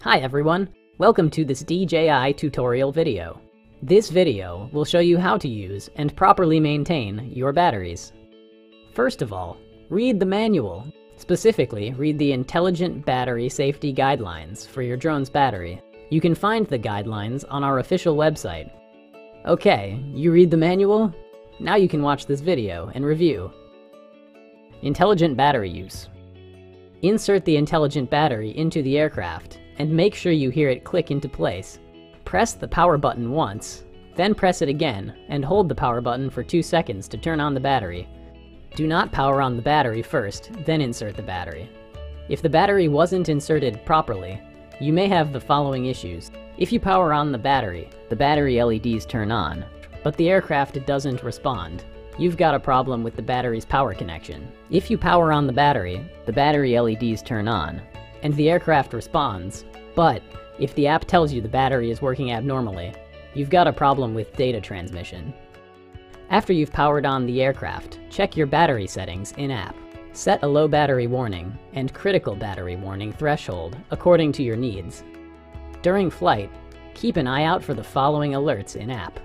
Hi everyone, welcome to this DJI tutorial video. This video will show you how to use and properly maintain your batteries. First of all, read the manual. Specifically, read the Intelligent Battery Safety Guidelines for your drone's battery. You can find the guidelines on our official website. Okay, you read the manual? Now you can watch this video and review. Intelligent battery use. Insert the intelligent battery into the aircraft and make sure you hear it click into place. Press the power button once, then press it again and hold the power button for 2 seconds to turn on the battery. Do not power on the battery first, then insert the battery. If the battery wasn't inserted properly, you may have the following issues. If you power on the battery LEDs turn on, but the aircraft doesn't respond. You've got a problem with the battery's power connection. If you power on the battery LEDs turn on, and the aircraft responds, but if the app tells you the battery is working abnormally, you've got a problem with data transmission. After you've powered on the aircraft, check your battery settings in-app. Set a low battery warning and critical battery warning threshold according to your needs. During flight, keep an eye out for the following alerts in-app.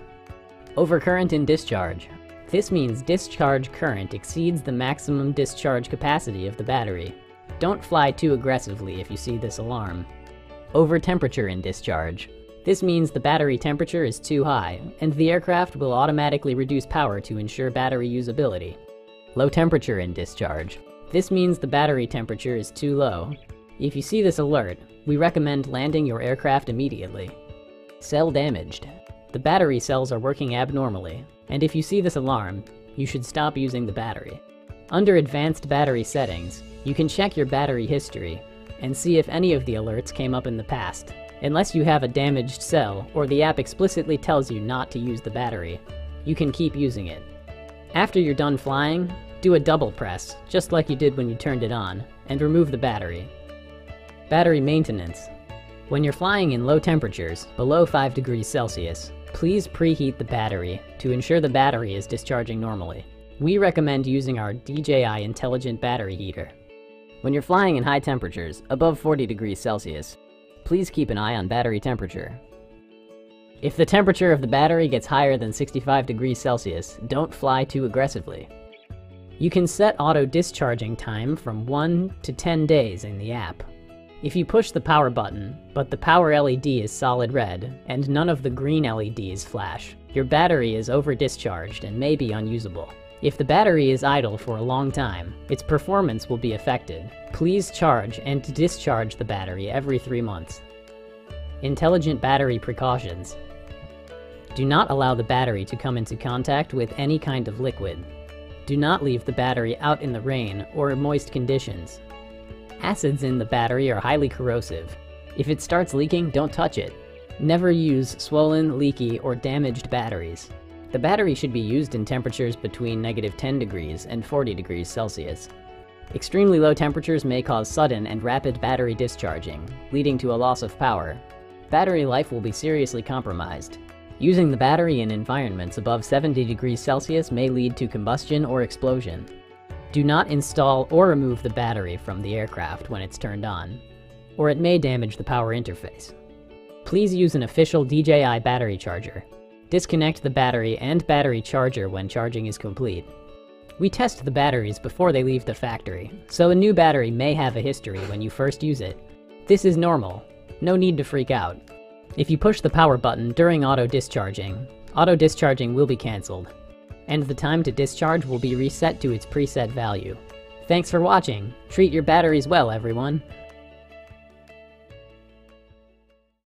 Overcurrent in discharge. This means discharge current exceeds the maximum discharge capacity of the battery. Don't fly too aggressively if you see this alarm. Over temperature in discharge. This means the battery temperature is too high, and the aircraft will automatically reduce power to ensure battery usability. Low temperature in discharge. This means the battery temperature is too low. If you see this alert, we recommend landing your aircraft immediately. Cell damaged. The battery cells are working abnormally, and if you see this alarm, you should stop using the battery. Under Advanced Battery Settings, you can check your battery history and see if any of the alerts came up in the past. Unless you have a damaged cell or the app explicitly tells you not to use the battery, you can keep using it. After you're done flying, do a double press, just like you did when you turned it on, and remove the battery. Battery maintenance. When you're flying in low temperatures, below 5 degrees Celsius, please preheat the battery to ensure the battery is discharging normally. We recommend using our DJI Intelligent Battery Heater. When you're flying in high temperatures, above 40 degrees Celsius, please keep an eye on battery temperature. If the temperature of the battery gets higher than 65 degrees Celsius, don't fly too aggressively. You can set auto discharging time from 1 to 10 days in the app. If you push the power button, but the power LED is solid red, and none of the green LEDs flash, your battery is over-discharged and may be unusable. If the battery is idle for a long time, its performance will be affected. Please charge and discharge the battery every 3 months. Intelligent battery precautions. Do not allow the battery to come into contact with any kind of liquid. Do not leave the battery out in the rain or moist conditions. Acids in the battery are highly corrosive. If it starts leaking, don't touch it. Never use swollen, leaky, or damaged batteries. The battery should be used in temperatures between -10 degrees and 40 degrees Celsius. Extremely low temperatures may cause sudden and rapid battery discharging, leading to a loss of power. Battery life will be seriously compromised. Using the battery in environments above 70 degrees Celsius may lead to combustion or explosion. Do not install or remove the battery from the aircraft when it's turned on, or it may damage the power interface. Please use an official DJI battery charger. Disconnect the battery and battery charger when charging is complete. We test the batteries before they leave the factory, so a new battery may have a history when you first use it. This is normal. No need to freak out. If you push the power button during auto discharging will be cancelled, and the time to discharge will be reset to its preset value. Thanks for watching. Treat your batteries well, everyone.